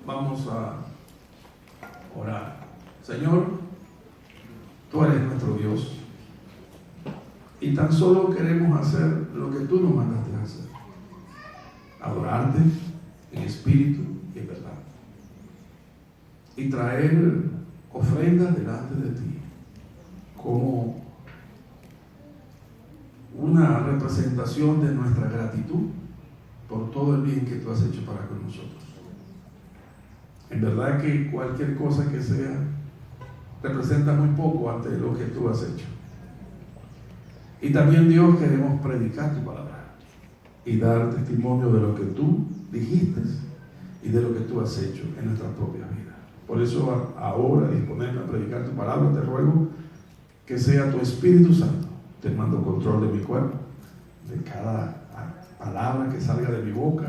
Vamos a orar. Señor, tú eres nuestro Dios y tan solo queremos hacer lo que tú nos mandaste a hacer: adorarte en espíritu y en verdad, y traer ofrendas delante de ti como una representación de nuestra gratitud por todo el bien que tú has hecho para con nosotros. En verdad que cualquier cosa que sea representa muy poco ante lo que tú has hecho. Y también, Dios, queremos predicar tu palabra y dar testimonio de lo que tú dijiste y de lo que tú has hecho en nuestras propias vidas. Por eso ahora, disponerme a predicar tu palabra, te ruego que sea tu Espíritu Santo tomando control de mi cuerpo, de cada palabra que salga de mi boca,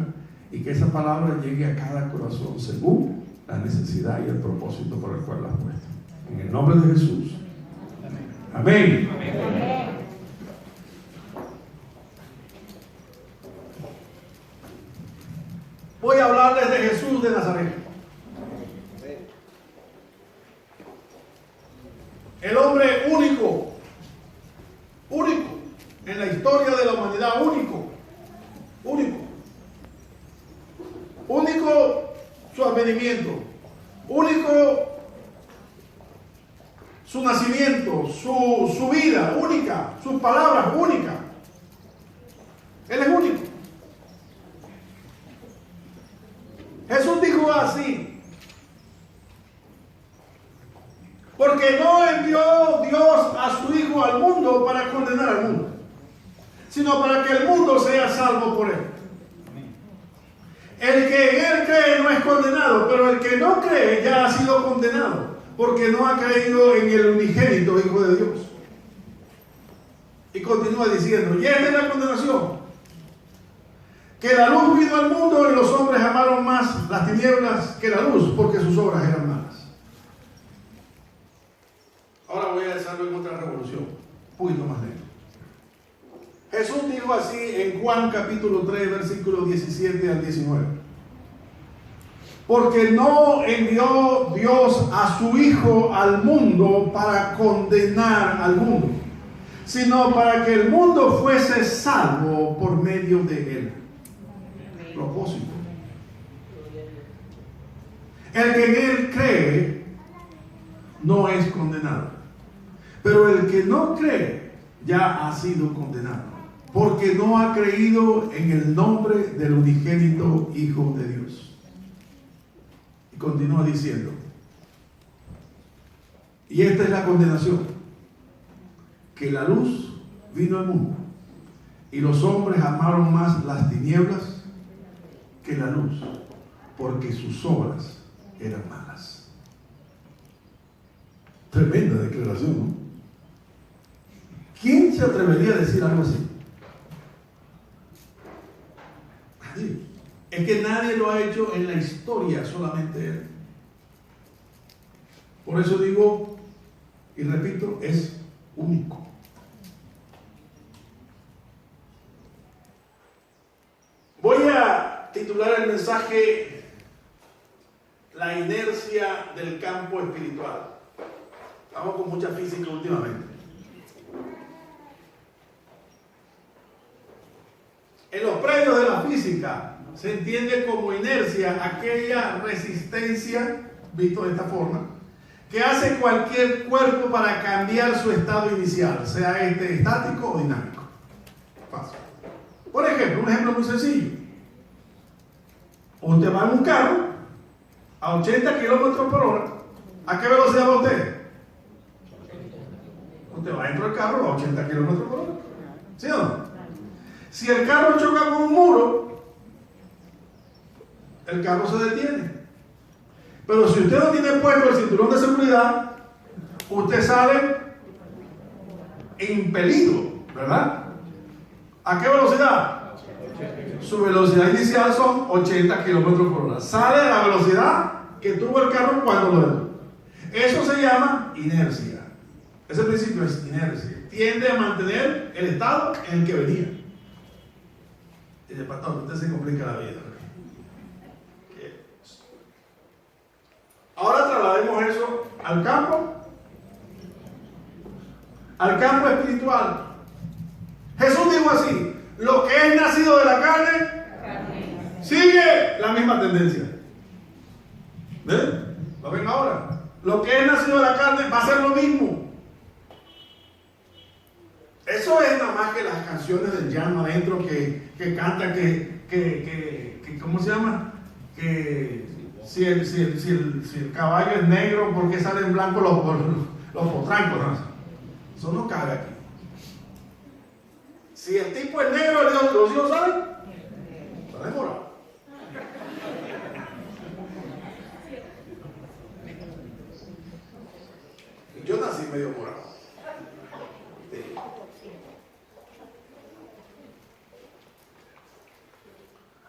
y que esa palabra llegue a cada corazón según la necesidad y el propósito por el cual la has puesto. En el nombre de Jesús. Amén. Amén. Voy a hablarles de Jesús de Nazaret. El hombre único en la historia de la humanidad, único su advenimiento, único su nacimiento, su vida única, sus palabras únicas. Él es único. Jesús dijo así: porque no envió Dios a su Hijo al mundo para condenar al mundo, sino para que el mundo sea salvo por él. El que en él cree no es condenado, pero el que no cree ya ha sido condenado, porque no ha creído en el unigénito Hijo de Dios. Y continúa diciendo: y esta es la condenación, que la luz vino al mundo y los hombres amaron más las tinieblas que la luz, porque sus obras eran malas. Ahora voy a hacerlo en otra revolución, un poquito más lento. Jesús dijo así en Juan capítulo 3, versículos 17 al 19. Porque no envió Dios a su Hijo al mundo para condenar al mundo, sino para que el mundo fuese salvo por medio de él. Propósito. El que en él cree no es condenado, pero el que no cree ya ha sido condenado, porque no ha creído en el nombre del unigénito Hijo de Dios. Y continúa diciendo: y esta es la condenación, que la luz vino al mundo y los hombres amaron más las tinieblas que la luz, porque sus obras eran malas. Tremenda declaración, ¿no? ¿Quién se atrevería a decir algo así? Nadie. Es que nadie lo ha hecho en la historia, solamente él. Por eso digo y repito, es único. Voy a titular el mensaje: la inercia del campo espiritual. Estamos con mucha física últimamente. En los predios de la física se entiende como inercia aquella resistencia, visto de esta forma, que hace cualquier cuerpo para cambiar su estado inicial, sea este estático o dinámico. Fácil. Por ejemplo, un ejemplo muy sencillo. Usted va en un carro a 80 kilómetros por hora. ¿A qué velocidad va usted? Usted va dentro del carro a 80 kilómetros por hora. ¿Sí o no? Si el carro choca con un muro, el carro se detiene. Pero si usted no tiene puesto el cinturón de seguridad, usted sale impelido, ¿verdad? ¿A qué velocidad? Su velocidad inicial son 80 kilómetros por hora. Sale a la velocidad que tuvo el carro cuando lo detuvo. Eso se llama inercia. Ese principio es inercia. Tiende a mantener el estado en el que venía. Dice: pastor, usted se complica la vida. Ahora traslademos eso al campo espiritual. Jesús dijo así: lo que es nacido de la carne sigue la misma tendencia. ¿Ven? ¿Lo ven ahora? Lo que es nacido de la carne va a ser lo mismo. Eso es nada más que las canciones del llano adentro que cantan que ¿cómo se llama? Que si el caballo es negro, ¿por qué salen blancos los potrancos? ¿No? Eso no cabe aquí. Si el tipo es negro, los hijos salen morados. Yo nací medio morado. Sí.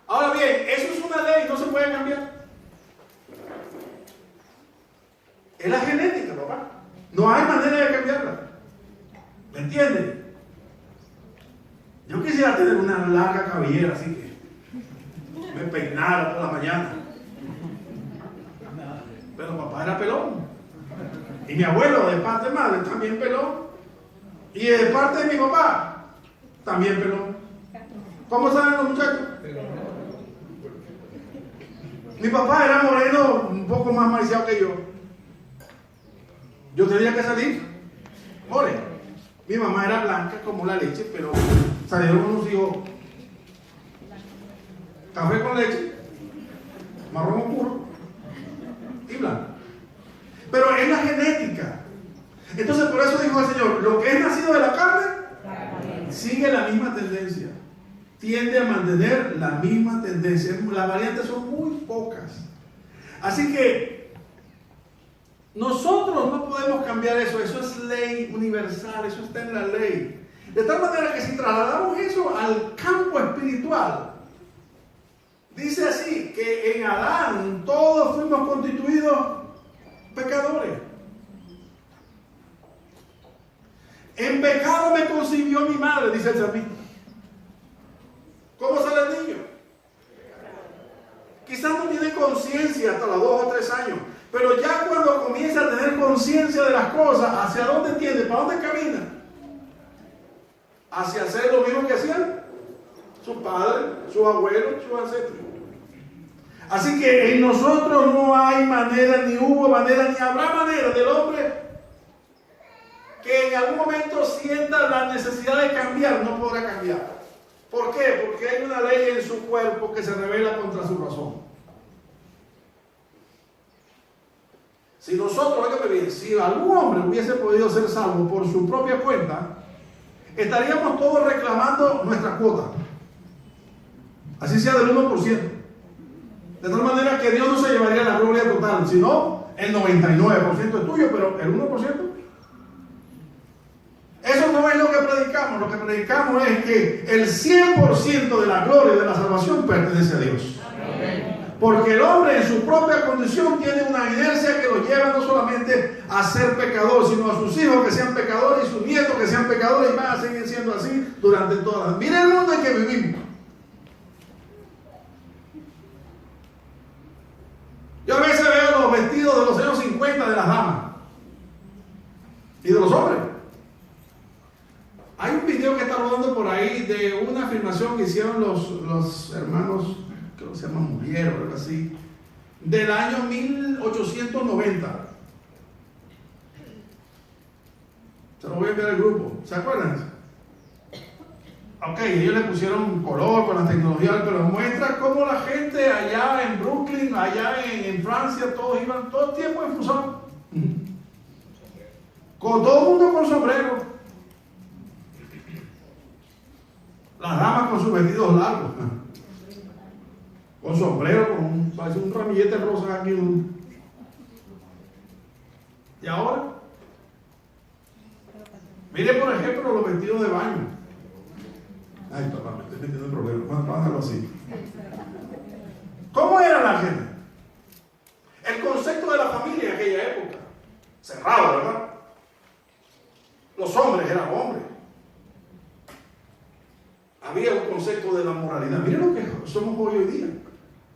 Ahora bien, eso es una ley, no se puede cambiar. Es la genética, papá. No hay manera de cambiarla. ¿Me entiendes? Yo quisiera tener una larga cabellera así que me peinara por la mañana. Pero papá era pelón. Y mi abuelo, de parte de madre, también pelón. Y de parte de mi papá, también pelón. ¿Cómo saben los muchachos? Mi papá era moreno, un poco más maiciado que yo. Yo tenía que salir moreno. Mi mamá era blanca como la leche, pero salieron unos hijos café con leche, marrón oscuro y blanco. Pero es la genética. Entonces por eso dijo el Señor: lo que es nacido de la carne sigue la misma tendencia, tiende a mantener la misma tendencia. Las variantes son muy pocas. Así que nosotros no podemos cambiar eso. Eso es ley universal, eso está en la ley. De tal manera que si trasladamos eso al campo espiritual, dice así, que en Adán todos fuimos constituidos pecadores. En pecado me concibió mi madre, dice el salmista. ¿Cómo sale el niño? Quizás no tiene conciencia hasta los 2 o 3 años, pero ya cuando comienza a tener conciencia de las cosas, ¿hacia dónde tiende? ¿Para dónde camina? Hacia hacer lo mismo que hacían sus padres, sus abuelos, sus ancestros. Así que en nosotros no hay manera, ni hubo manera, ni habrá manera del hombre que en algún momento sienta la necesidad de cambiar. No podrá cambiar. ¿Por qué? Porque hay una ley en su cuerpo que se revela contra su razón. Si nosotros, óigame bien, si algún hombre hubiese podido ser salvo por su propia cuenta, estaríamos todos reclamando nuestra cuota. Así sea del 1%. De tal manera que Dios no se llevaría la gloria total, sino el 99% es tuyo, pero el 1%. Eso no es lo que predicamos. Lo que predicamos es que el 100% de la gloria y de la salvación pertenece a Dios. Amén. Porque el hombre en su propia condición tiene una inercia que lo lleva no solamente a ser pecador, sino a sus hijos que sean pecadores y sus nietos que sean pecadores, y van a seguir siendo así durante todas las... Mira el mundo en que vivimos. Yo a veces veo los vestidos de los años 50 de las damas y de los hombres. Hay un video que está rodando por ahí de una filmación que hicieron los hermanos, creo que se llaman Muriel o algo así, del año 1890. Se lo voy a enviar al grupo. ¿Se acuerdan? Ok, ellos le pusieron color con la tecnología, pero muestra cómo la gente allá en Brooklyn, allá en Francia, todos iban todo el tiempo enfusados. Con todo el mundo con sombrero. Las damas con sus vestidos largos. Con sombrero, parece un ramillete rosa aquí. ¿Y ahora? Mire, por ejemplo, los vestidos de baño. Ay, papá, me estoy metiendo en problemas. Vamos a dejarlo así. ¿Cómo era la gente? El concepto de la familia en aquella época. Cerrado, ¿verdad? Los hombres eran hombres. Había un concepto de la moralidad. Miren lo que somos hoy día.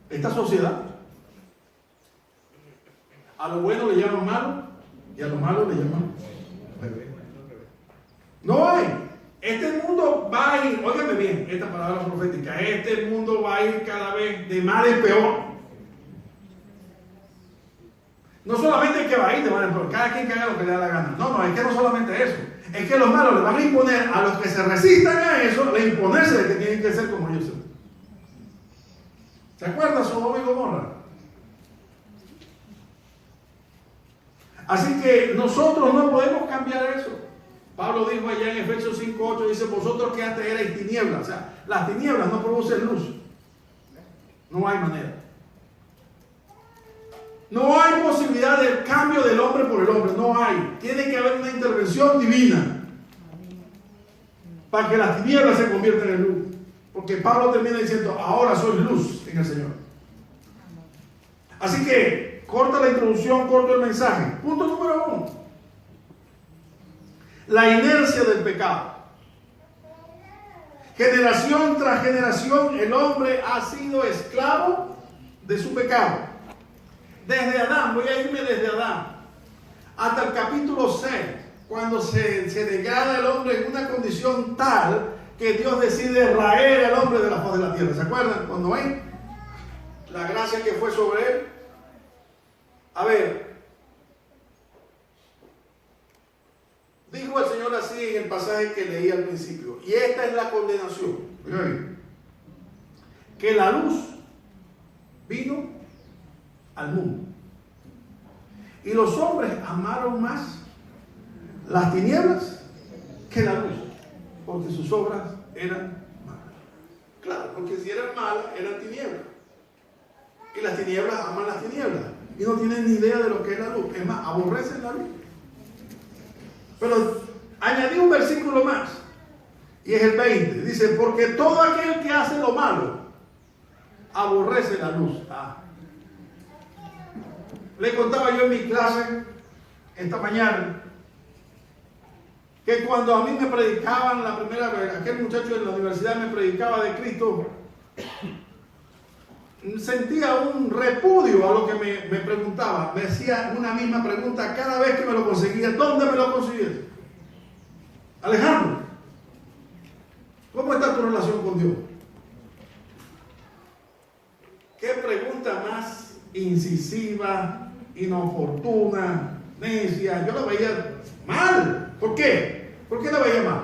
Esta sociedad. A lo bueno le llaman malo y a lo malo le llaman bebé. No hay. Este mundo va a ir, óigame bien, esta palabra profética, este mundo va a ir cada vez de mal en peor. No solamente que va a ir de mal en peor, cada quien que haga lo que le da la gana. No, es que no solamente eso. Es que los malos le van a imponer a los que se resistan a eso, le imponerse de que tienen que ser como ellos son. ¿Se acuerdan Sodoma y Gomorra? Así que nosotros no podemos cambiar eso. Pablo dijo allá en Efesios 5:8, dice, vosotros que antes erais tinieblas. O sea, las tinieblas no producen luz. No hay manera. No hay posibilidad del cambio del hombre por el hombre. No hay. Tiene que haber una intervención divina para que las tinieblas se conviertan en luz. Porque Pablo termina diciendo, ahora soy luz en el Señor. Así que, corta la introducción, corta el mensaje. Punto número 1. La inercia del pecado. Generación tras generación el hombre ha sido esclavo de su pecado. Desde Adán, voy a irme desde Adán hasta el capítulo 6, cuando se degrada el hombre en una condición tal que Dios decide raer al hombre de la faz de la tierra. ¿Se acuerdan? Cuando ven la gracia que fue sobre él. A ver, dijo el Señor así en el pasaje que leí al principio, y esta es la condenación, que la luz vino al mundo, y los hombres amaron más las tinieblas que la luz, porque sus obras eran malas. Claro, porque si eran malas, eran tinieblas, y las tinieblas aman las tinieblas, y no tienen ni idea de lo que es la luz, es más, aborrecen la luz. Pero añadí un versículo más, y es el 20. Dice, porque todo aquel que hace lo malo aborrece la luz. Le contaba yo en mi clase esta mañana que cuando a mí me predicaban la primera vez, aquel muchacho en la universidad me predicaba de Cristo, sentía un repudio a lo que me preguntaba. Me hacía una misma pregunta cada vez que me lo conseguía. ¿Dónde me lo consigues? Alejandro, ¿cómo está tu relación con Dios? ¿Qué pregunta más incisiva, inoportuna, necia? Yo la veía mal. ¿Por qué? ¿Por qué la veía mal?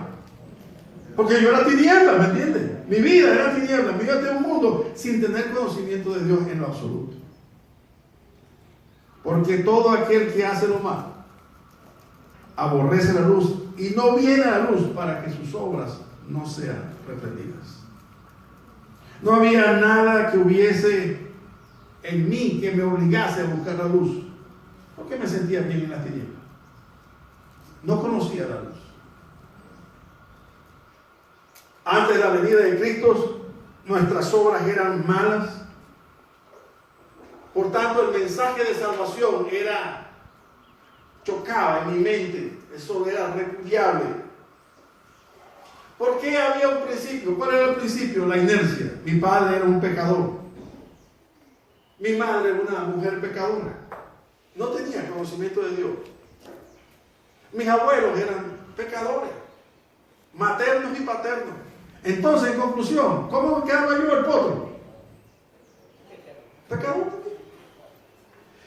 Porque yo era tiniebla, ¿me entiendes? Mi vida era tiniebla, mi vida era un mundo sin tener conocimiento de Dios en lo absoluto. Porque todo aquel que hace lo malo aborrece la luz y no viene a la luz para que sus obras no sean reprendidas. No había nada que hubiese en mí que me obligase a buscar la luz, porque me sentía bien en las tinieblas. No conocía la luz. Antes de la venida de Cristo, nuestras obras eran malas. Por tanto, el mensaje de salvación chocaba en mi mente. Eso era repudiable. ¿Por qué había un principio? ¿Cuál era el principio? La inercia. Mi padre era un pecador. Mi madre era una mujer pecadora. No tenía conocimiento de Dios. Mis abuelos eran pecadores, maternos y paternos. Entonces, en conclusión, ¿cómo quedaba yo el potro? Pecador.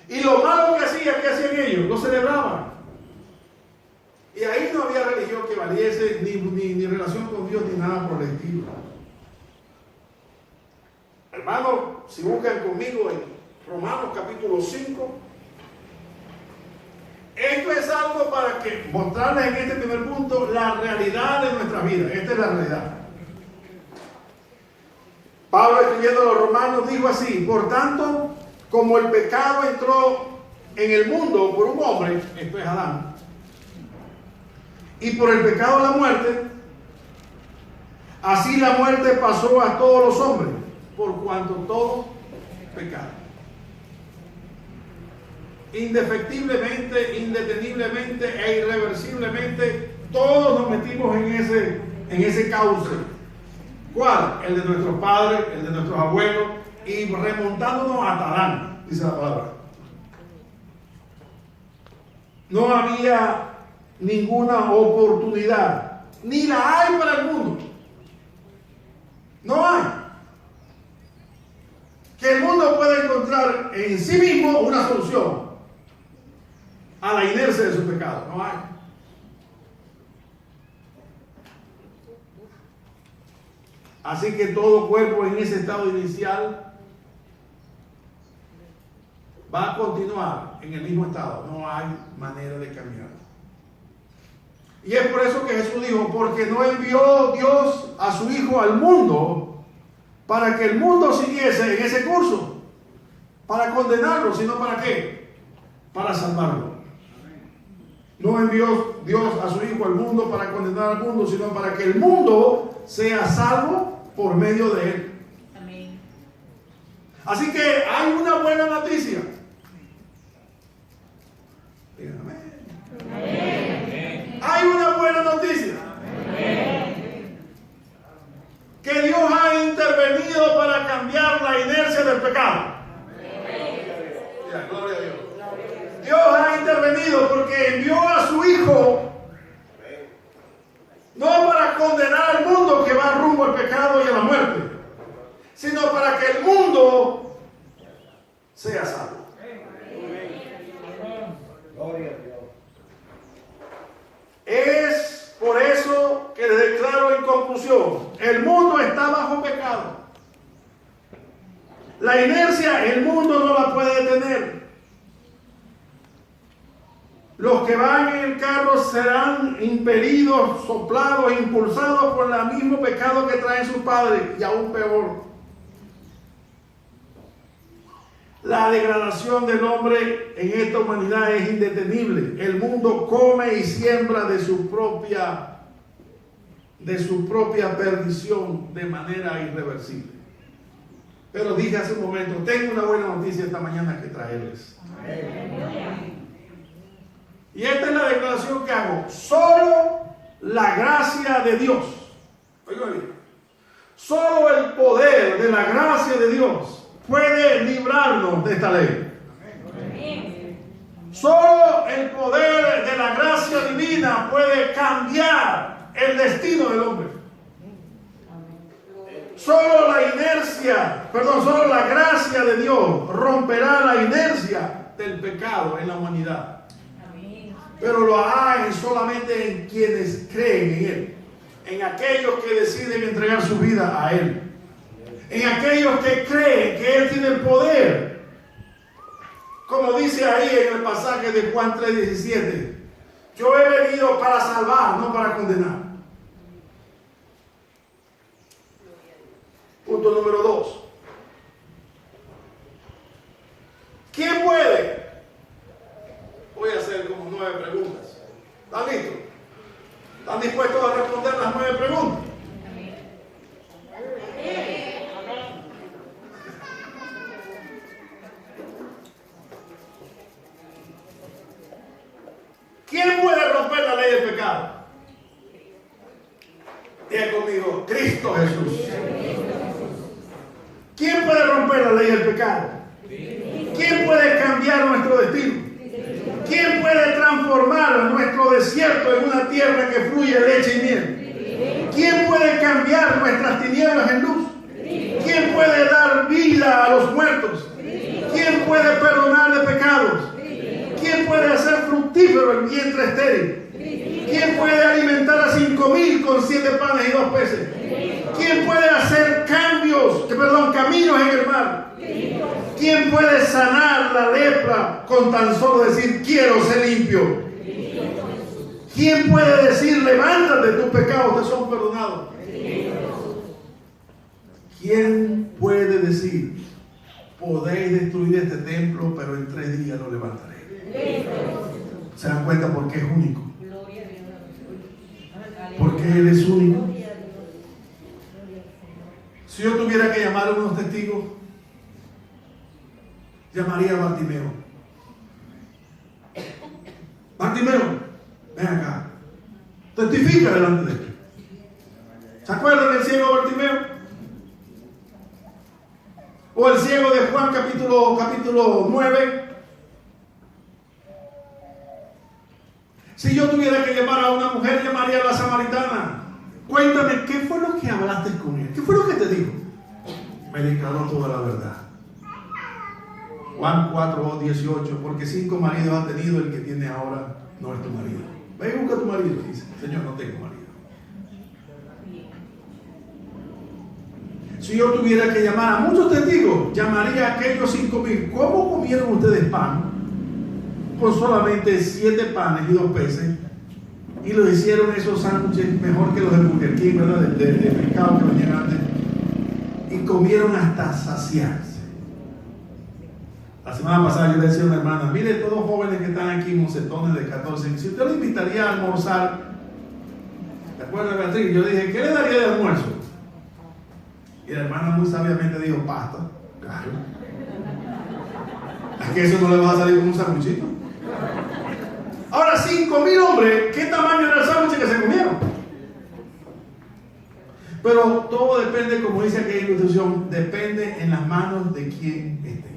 Y lo malo que hacían ellos, lo celebraban. Y ahí no había religión que valiese, ni relación con Dios, ni nada por el estilo. Hermanos, si buscan conmigo en Romanos capítulo 5, esto es algo para que mostrarles en este primer punto la realidad de nuestra vida. Esta es la realidad. Pablo, escribiendo a los romanos, dijo así: por tanto, como el pecado entró en el mundo por un hombre, esto es Adán, y por el pecado la muerte, así la muerte pasó a todos los hombres, por cuanto todos pecaron. Indefectiblemente, indeteniblemente e irreversiblemente, todos nos metimos en ese cauce. ¿Cuál? El de nuestros padres, el de nuestros abuelos, y remontándonos hasta Adán, dice la palabra. no había ninguna oportunidad, ni la hay para el mundo. No hay. Que el mundo pueda encontrar en sí mismo una solución a la inercia de su pecado. No hay. Así que todo cuerpo en ese estado inicial va a continuar en el mismo estado. No hay manera de cambiar. Y es por eso que Jesús dijo, porque no envió Dios a su Hijo al mundo para que el mundo siguiese en ese curso, para condenarlo, sino para qué, para salvarlo. No envió Dios a su Hijo al mundo para condenar al mundo, sino para que el mundo sea salvo por medio de él. Amén. Así que hay una buena noticia. Díganme. Amén. Hay una buena noticia. Amén. Que Dios ha intervenido para cambiar la inercia del pecado. Amén. Gloria a Dios. Dios ha intervenido porque envió a su Hijo no para condenar al mundo que va rumbo al pecado y a la muerte, sino para que el mundo sea salvo. Es por eso que les declaro en conclusión, el mundo está bajo pecado. La inercia el mundo no la puede detener. Los que van en el carro serán impelidos, soplados, impulsados por el mismo pecado que traen sus padres, y aún peor. La degradación del hombre en esta humanidad es indetenible. El mundo come y siembra de su propia perdición de manera irreversible. Pero dije hace un momento, tengo una buena noticia esta mañana que traerles. Amén. Y esta es la declaración que hago. Solo la gracia de Dios. Oigan bien. Solo el poder de la gracia de Dios puede librarnos de esta ley. Solo el poder de la gracia divina puede cambiar el destino del hombre. Solo la gracia de Dios romperá la inercia del pecado en la humanidad. Pero lo hará solamente en quienes creen en Él, en aquellos que deciden entregar su vida a Él, en aquellos que creen que Él tiene el poder, como dice ahí en el pasaje de Juan 3:17, yo he venido para salvar, no para condenar. Punto número 2. ¿Quién puede? Voy a hacer como 9 preguntas. ¿Están listos? ¿Están dispuestos a responder las 9 preguntas? ¿Quién puede romper la ley del pecado? Diga conmigo, Cristo Jesús. ¿Quién puede romper la ley del pecado? ¿Quién puede cambiar nuestro destino? ¿Quién puede transformar nuestro desierto en una tierra que fluye leche y miel? ¿Quién puede cambiar nuestras tinieblas en luz? ¿Quién puede dar vida a los muertos? ¿Quién puede perdonar de pecados? ¿Quién puede hacer fructífero el vientre estéril? ¿Quién puede alimentar a 5,000 con 7 panes y 2 peces? ¿Quién puede hacer caminos en el mar? ¿Quién puede sanar la lepra con tan solo decir quiero ser limpio? ¿Quién puede decir levántate, tus pecados te son perdonados? ¿Quién puede decir podéis destruir este templo pero en 3 días lo levantaré? ¿Se dan cuenta por qué es único? Porque Él es único. Si yo tuviera que llamar a unos testigos, llamaría a Bartimeo. Bartimeo, ven acá. Testifica delante de él. ¿Se acuerdan del ciego Bartimeo? O el ciego de Juan capítulo 9. Si yo tuviera que llamar a una mujer, llamaría a la samaritana. Cuéntame, ¿qué fue lo que hablaste con ella? ¿Qué fue lo que te dijo? Me declaró toda la verdad. Juan 4:18, porque 5 maridos ha tenido, el que tiene ahora no es tu marido. Ve y busca a tu marido. Dice, Señor, no tengo marido. Si yo tuviera que llamar a muchos testigos, llamaría a aquellos 5,000. ¿Cómo comieron ustedes pan con solamente 7 panes y 2 peces? Y lo hicieron esos sándwiches mejor que los de Burger King, ¿verdad? De pescado que venían antes. Y comieron hasta saciarse. La semana pasada yo le decía a una hermana, mire, todos jóvenes que están aquí, mocetones de 14 años, si usted lo invitaría a almorzar, ¿te acuerdas, Beatriz? Yo dije, ¿qué le daría de almuerzo? Y la hermana muy sabiamente dijo, pasta. Claro. ¿Es que eso no le va a salir con un sándwichito? Ahora, 5,000 hombres, ¿qué tamaño era el sándwich que se comieron? Pero todo depende, como dice aquella ilustración, depende en las manos de quien esté.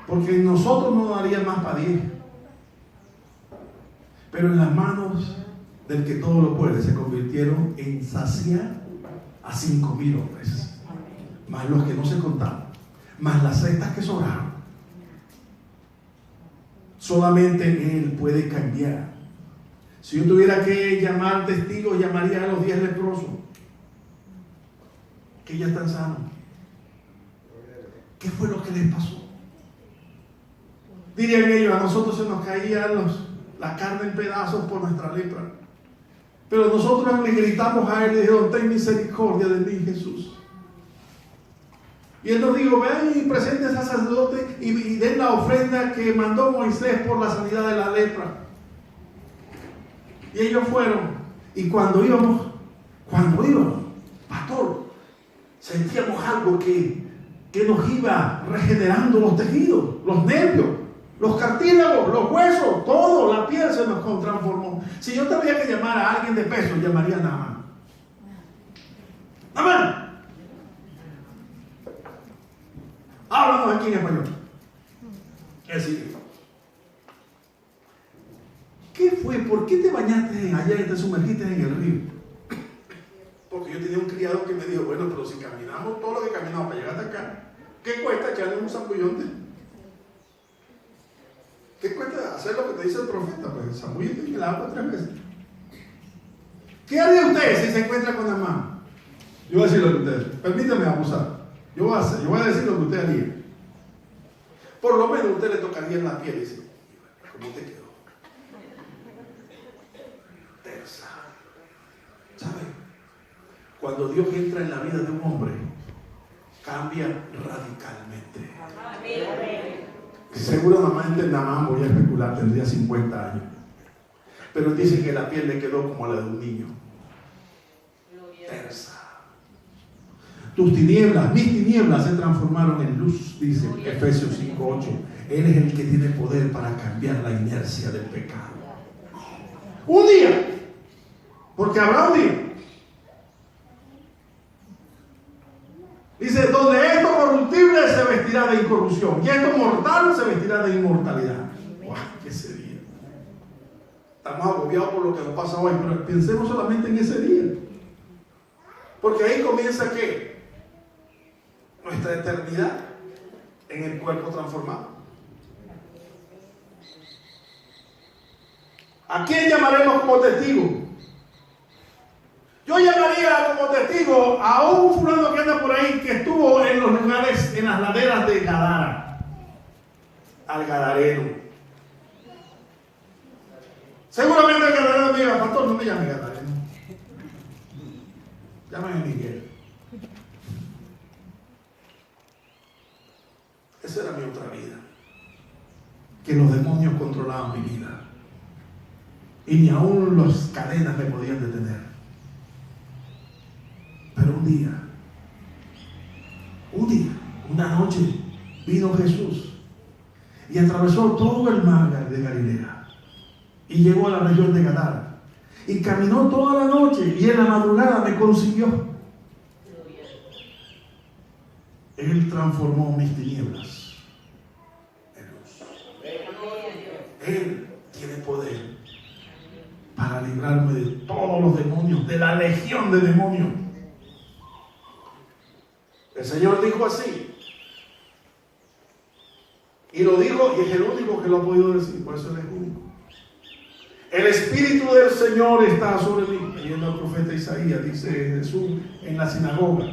Porque nosotros no daría más para 10. Pero en las manos del que todo lo puede, se convirtieron en saciar a 5,000 hombres. Más los que no se contaban. Más las cestas que sobraron. Solamente Él puede cambiar. Si yo tuviera que llamar testigos, llamaría a los 10 leprosos, que ya están sanos. ¿Qué fue lo que les pasó? Dirían ellos, a nosotros se nos caía la carne en pedazos por nuestra lepra. Pero nosotros le gritamos a Él y dijimos, ten misericordia de mí, Jesús. Y Él nos dijo, vean y presenten al sacerdote y den la ofrenda que mandó Moisés por la sanidad de la lepra. Y ellos fueron. Y cuando íbamos, pastor, sentíamos algo que nos iba regenerando los tejidos, los nervios, los cartílagos, los huesos, todo, la piel se nos transformó. Si yo tendría que llamar a alguien de peso, llamaría a Naamán. ¡Naamán! Háblanos aquí en español. Es decir, ¿qué fue? ¿Por qué te bañaste allá y te sumergiste en el río? Porque yo tenía un criado que me dijo, bueno, pero si caminamos todo lo que caminamos para llegar hasta acá, ¿qué cuesta echarle un zambullonte? ¿Qué cuesta hacer lo que te dice el profeta? Pues zambullete en el agua 3 veces. ¿Qué haría usted si se encuentra con Naamán? Yo voy a decir lo que usted, permítame abusar. Yo voy a decir lo que usted haría. Por lo menos usted le tocaría en la piel y dice, ¿cómo te quedó? Tersa. ¿Sabe? Cuando Dios entra en la vida de un hombre, cambia radicalmente. Seguramente Naamán, voy a especular, tendría 50 años. Pero dicen que la piel le quedó como la de un niño. Tersa. Tus tinieblas, mis tinieblas se transformaron en luz, dice Efesios 5:8. Él es el que tiene poder para cambiar la inercia del pecado. Un día, porque habrá un día. Dice, donde esto corruptible se vestirá de incorrupción y esto mortal se vestirá de inmortalidad. ¡Wow! ¿Qué sería? Estamos agobiados por lo que nos pasa hoy, pero pensemos solamente en ese día. Porque ahí comienza ¿qué? Nuestra eternidad en el cuerpo transformado. ¿A quién llamaremos como testigo? Yo llamaría como testigo a un fulano que anda por ahí que estuvo en los lugares, en las laderas de Gadara, al gadareno. Seguramente el gadareno me diga, pastor, no me llame gadareno, llámame Miguel. Esa era mi otra vida, que los demonios controlaban mi vida y ni aún las cadenas me podían detener. Pero un día, una noche, vino Jesús y atravesó todo el mar de Galilea y llegó a la región de Gadara y caminó toda la noche y en la madrugada me consiguió. Él transformó mis tinieblas en luz. Él tiene poder para librarme de todos los demonios, de la legión de demonios. El Señor dijo así. Y lo dijo, y es el único que lo ha podido decir, por eso Él es único. El Espíritu del Señor está sobre mí. Leyendo al profeta Isaías, dice Jesús en la sinagoga.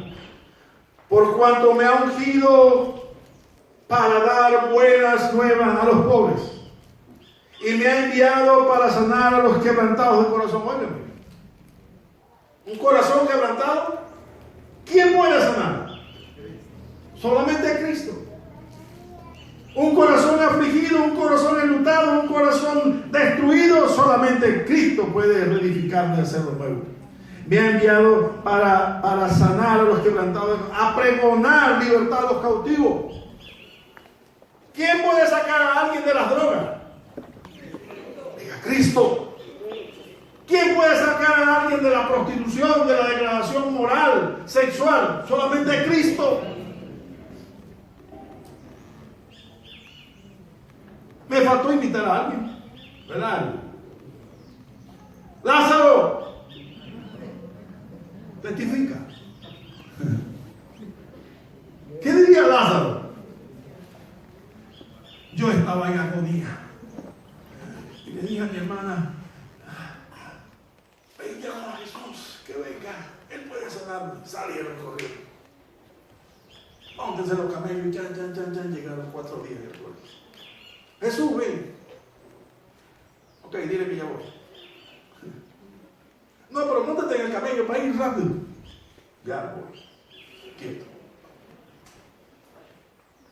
Por cuanto me ha ungido para dar buenas nuevas a los pobres. Y me ha enviado para sanar a los quebrantados de corazón. Óigame. Un corazón quebrantado. ¿Quién puede sanar? Solamente Cristo. Un corazón afligido, un corazón enlutado, un corazón destruido, solamente Cristo puede reedificarlo y hacerlo nuevo. Me ha enviado para sanar a los quebrantados, a pregonar libertad a los cautivos. ¿Quién puede sacar a alguien de las drogas? Diga Cristo. ¿Quién puede sacar a alguien de la prostitución, de la degradación moral, sexual? Solamente Cristo. Me faltó invitar a alguien, ¿verdad? Lázaro, testifica. ¿Qué diría Lázaro? Yo estaba en agonía y le dije a mi hermana, ven, llama a Jesús, que venga, Él puede sanarme. Salieron corriendo. Móntense los camellos y llegaron 4 días del pueblo. Jesús, ven. Ok, dile que ya voy. No, pero móntate en el camello para ir rápido. Ya voy. Quieto.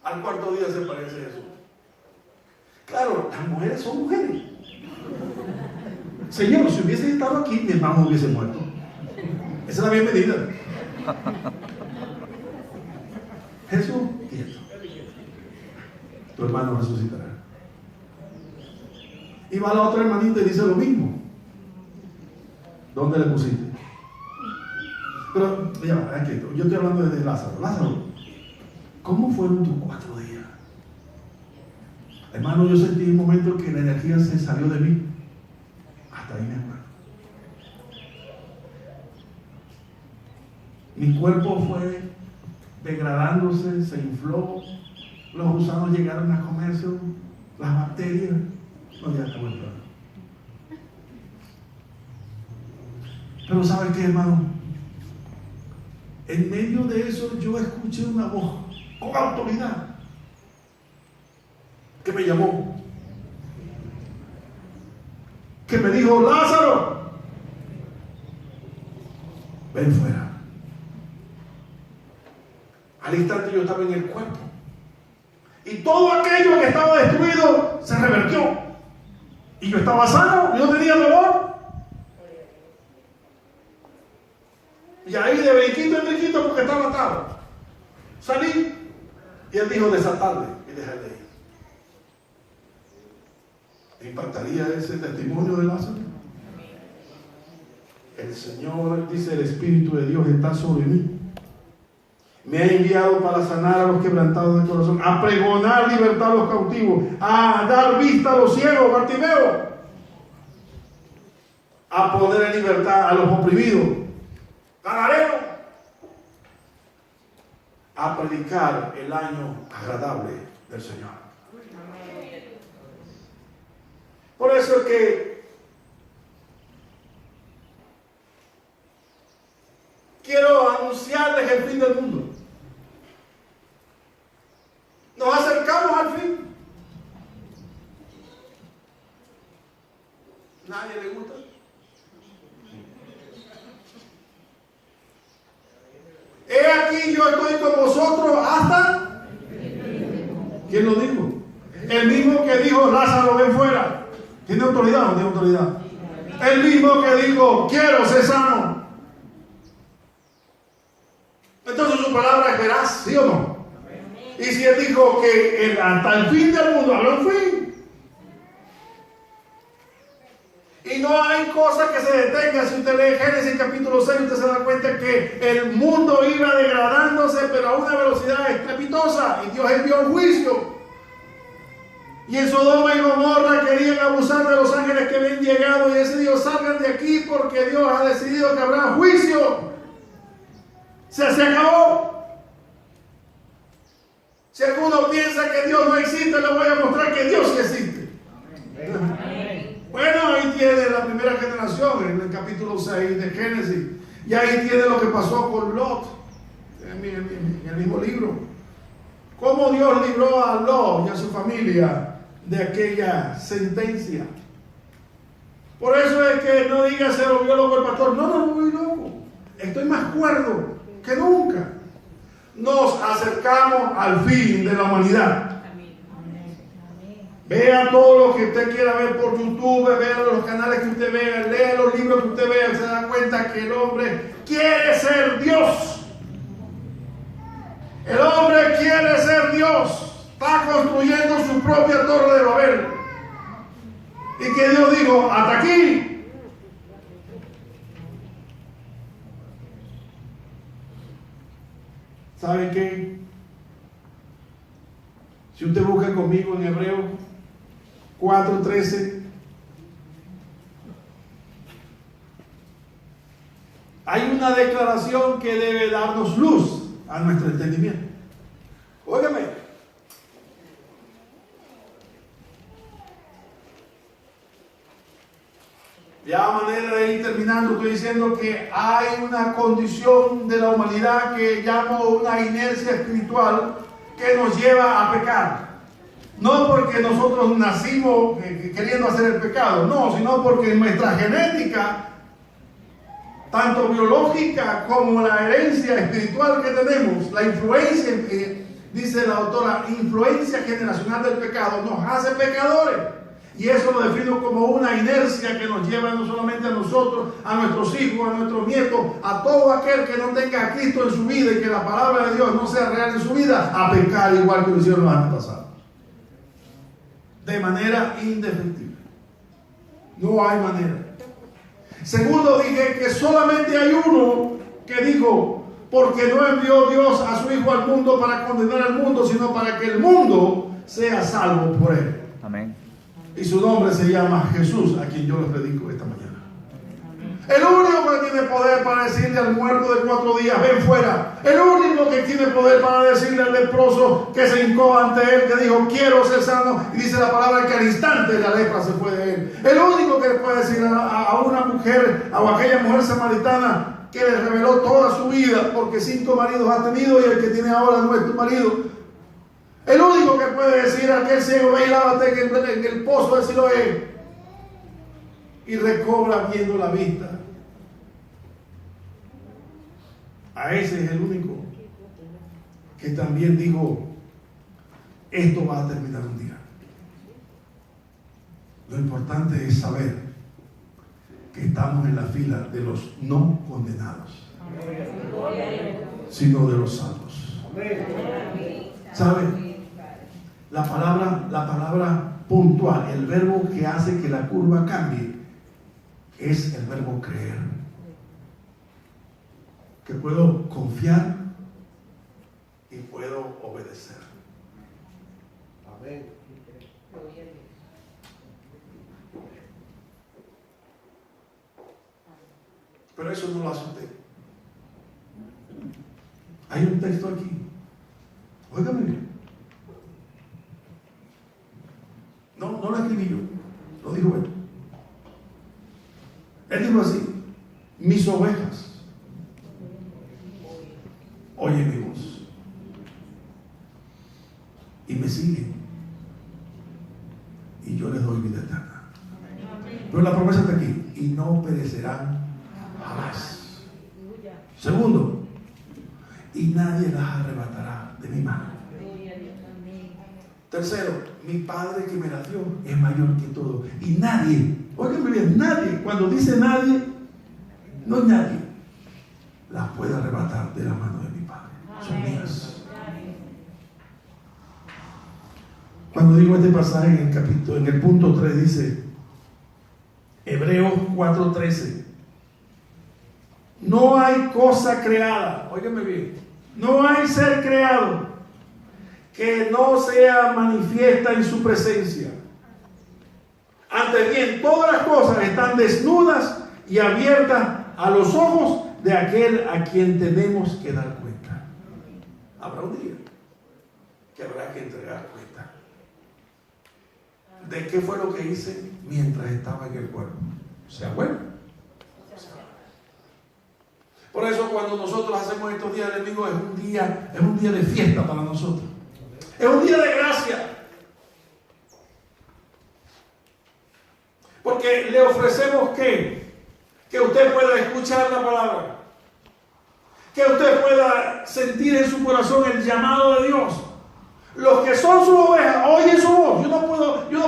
Al 4.º día se parece Jesús. Claro, las mujeres son mujeres. Señor, si hubiese estado aquí, mi hermano hubiese muerto. Esa es la bienvenida. Jesús, quieto. Tu hermano resucitará. Y va la otra hermanita y dice lo mismo. ¿Dónde le pusiste? Pero, ya, aquí, yo estoy hablando de Lázaro. Lázaro, ¿cómo fueron tus 4 días? Hermano, yo sentí un momento que la energía se salió de mí. Hasta ahí me acuerdo. Mi cuerpo fue degradándose, se infló. Los gusanos llegaron a comerse, las bacterias. No, ya acabó el plano. Pero ¿saben qué, hermano? En medio de eso yo escuché una voz con autoridad que me llamó, que me dijo: Lázaro, ven fuera. Al instante yo estaba en el cuerpo y todo aquello que estaba destruido se revertió. Y yo estaba sano, yo no tenía dolor. Y ahí de brinquito en brinquito, porque estaba atado, salí y Él dijo: desatarle y dejarle ir. ¿Te impactaría ese testimonio de Lázaro? El Señor dice: el Espíritu de Dios está sobre mí. Me ha enviado para sanar a los quebrantados de corazón, a pregonar libertad a los cautivos, a dar vista a los ciegos, Bartimeo, a poner en libertad a los oprimidos, Gadareno, a predicar el año agradable del Señor. Por eso es que quiero anunciarles el fin del mundo. Nos acercamos al fin. ¿Nadie le gusta? He aquí, yo estoy con vosotros hasta... ¿Quién lo dijo? El mismo que dijo: Lázaro, ven fuera. ¿Tiene autoridad o no tiene autoridad? El mismo que dijo: quiero ser sano. Entonces su palabra es veraz, ¿sí o no? Y si Él dijo que hasta el fin del mundo habrá un fin. Y no hay cosa que se detenga. Si usted lee Génesis capítulo 6, usted se da cuenta que el mundo iba degradándose, pero a una velocidad estrepitosa. Y Dios envió un juicio. Y en Sodoma y Gomorra querían abusar de los ángeles que habían llegado, y ese Dios, salgan de aquí porque Dios ha decidido que habrá juicio. Se acabó. Si alguno piensa que Dios no existe, le voy a mostrar que Dios sí existe. Bueno, ahí tiene la primera generación en el capítulo 6 de Génesis. Y ahí tiene lo que pasó con Lot en el mismo libro. Cómo Dios libró a Lot y a su familia de aquella sentencia. Por eso es que no diga se volvió loco el pastor. No, no me voy loco. Estoy más cuerdo que nunca. Nos acercamos al fin de la humanidad. Vea todo lo que usted quiera ver por YouTube, vea los canales que usted vea, lea los libros que usted vea, se da cuenta que el hombre quiere ser Dios. El hombre quiere ser Dios. Está construyendo su propia torre de Babel. Y que Dios dijo, hasta aquí. ¿Sabe qué? Si usted busca conmigo en Hebreos 4:13, hay una declaración que debe darnos luz a nuestro entendimiento. Óigame. Ya a manera de ir terminando, estoy diciendo que hay una condición de la humanidad que llamo una inercia espiritual que nos lleva a pecar. No porque nosotros nacimos queriendo hacer el pecado, no, sino porque nuestra genética, tanto biológica como la herencia espiritual que tenemos, la influencia, dice la autora, influencia generacional del pecado, nos hace pecadores. Y eso lo defino como una inercia que nos lleva no solamente a nosotros, a nuestros hijos, a nuestros nietos, a todo aquel que no tenga a Cristo en su vida y que la palabra de Dios no sea real en su vida, a pecar igual que lo hicieron los antepasados. De manera indefectible. No hay manera. Segundo, dije que solamente hay uno que dijo, porque no envió Dios a su Hijo al mundo para condenar al mundo, sino para que el mundo sea salvo por él. Amén. Y su nombre se llama Jesús, a quien yo les predico esta mañana. El único que tiene poder para decirle al muerto de 4 días, ven fuera. El único que tiene poder para decirle al leproso que se hincó ante él, que dijo, quiero ser sano. Y dice la palabra que al instante la lepra se fue de él. El único que le puede decir a una mujer, a aquella mujer samaritana, que le reveló toda su vida, porque 5 maridos ha tenido y el que tiene ahora no es tu marido. El único que puede decir a aquel ciego, ve y lávate en el pozo de Siloé, y recobra viendo la vista. A ese es el único que también dijo, esto va a terminar un día. Lo importante es saber que estamos en la fila de los no condenados, sino de los salvos. ¿Sabe? La palabra puntual, el verbo que hace que la curva cambie, es el verbo creer. Que puedo confiar y puedo obedecer. Amén. Pero eso no lo hace usted. Hay un texto aquí. Óigame bien. No lo escribí yo, lo dijo él. Él dijo así, mis ovejas oyen mi voz y me siguen y yo les doy vida eterna. Pero la promesa está aquí, y no perecerán jamás. Segundo, y nadie las arrebatará de mi mano. Tercero, mi Padre que me la dio es mayor que todo. Y nadie, óiganme bien, nadie, cuando dice nadie, no es nadie, las puede arrebatar de la mano de mi Padre. Son mías. Cuando digo este pasaje en el punto 3 dice, Hebreos 4:13, no hay cosa creada, óiganme bien, no hay ser creado que no sea manifiesta en su presencia. Antes bien, todas las cosas están desnudas y abiertas a los ojos de aquel a quien tenemos que dar cuenta. Habrá un día que habrá que entregar cuenta de qué fue lo que hice mientras estaba en el cuerpo, sea bueno. Por eso cuando nosotros hacemos estos días de domingo es un día de fiesta para nosotros. Es un día de gracia. Porque le ofrecemos que usted pueda escuchar la palabra, que usted pueda sentir en su corazón el llamado de Dios. Los que son sus ovejas oyen su voz. Yo no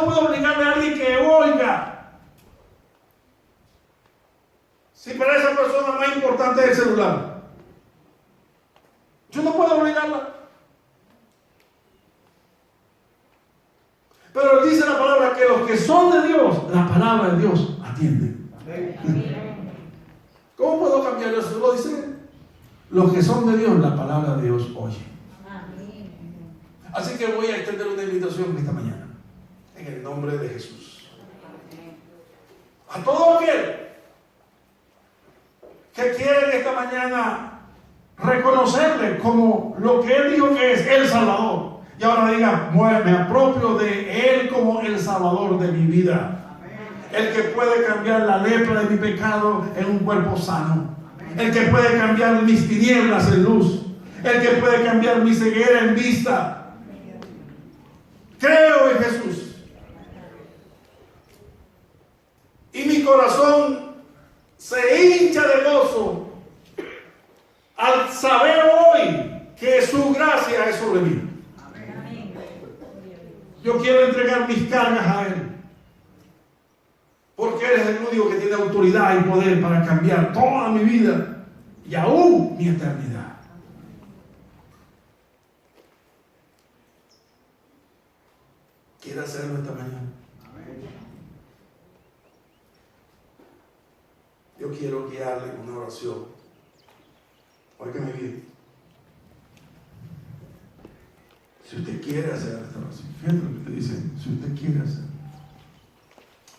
puedo obligarle a alguien que oiga. Si para esa persona más importante es el celular, yo no puedo obligarla. Pero dice la palabra que los que son de Dios, la palabra de Dios atienden. ¿Cómo puedo cambiar eso? Lo dice. Los que son de Dios, la palabra de Dios oyen. Así que voy a extender una invitación esta mañana, en el nombre de Jesús. A todo aquel que quiere esta mañana reconocerle como lo que Él dijo que es el Salvador. Y ahora diga, me apropio de Él como el Salvador de mi vida. El que puede cambiar la lepra de mi pecado en un cuerpo sano. El que puede cambiar mis tinieblas en luz. El que puede cambiar mi ceguera en vista. Creo en Jesús. Y mi corazón se hincha de gozo al saber hoy que su gracia es sobre mí. Yo quiero entregar mis cargas a Él, porque Él es el único que tiene autoridad y poder para cambiar toda mi vida y aún mi eternidad. ¿Quiere hacerlo esta mañana? Yo quiero guiarle con una oración. Óigame bien. Si usted quiere hacer esta oración, fíjate lo que te dicen, si usted quiere hacer.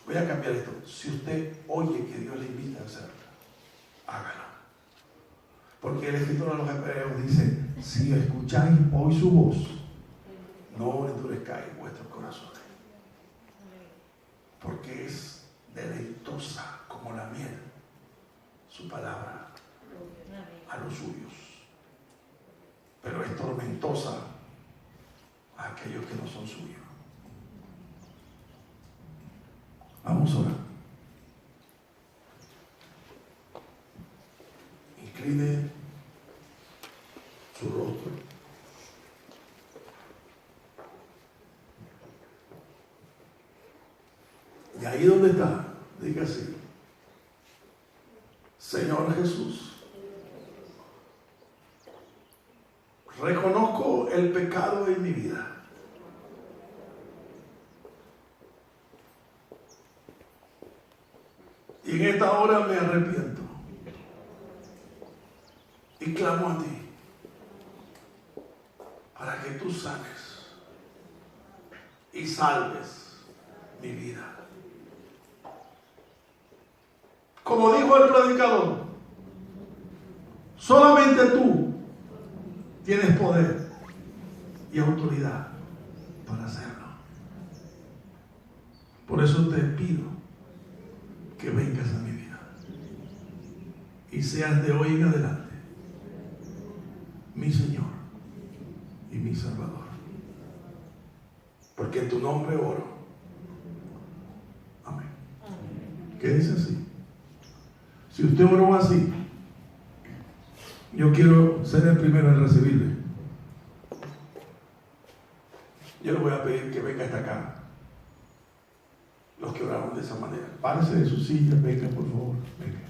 Voy a cambiar esto. Si usted oye que Dios le invita a hacerlo, hágalo. Porque el escritor a los Hebreos dice, si escucháis hoy su voz, no endurezcáis vuestros corazones. Porque es deleitosa como la miel su palabra a los suyos, pero es tormentosa a aquellos que no son suyos. Vamos a orar. Incline su rostro. Y ahí donde está, diga así: Señor Jesús, reconozco el pecado en mi vida. Y en esta hora me arrepiento. Y clamo a ti para que tú sanes y salves mi vida. Como dijo el predicador, solamente tú tienes poder y autoridad para hacerlo. Por eso te pido que vengas a mi vida y seas de hoy en adelante mi Señor y mi Salvador. Porque en tu nombre oro. Amén. Quédese así. Si usted oró así, yo quiero ser el primero en recibirle. Yo le voy a pedir que venga hasta acá. Los que oraron de esa manera. Párese de su silla, venga por favor. Venga.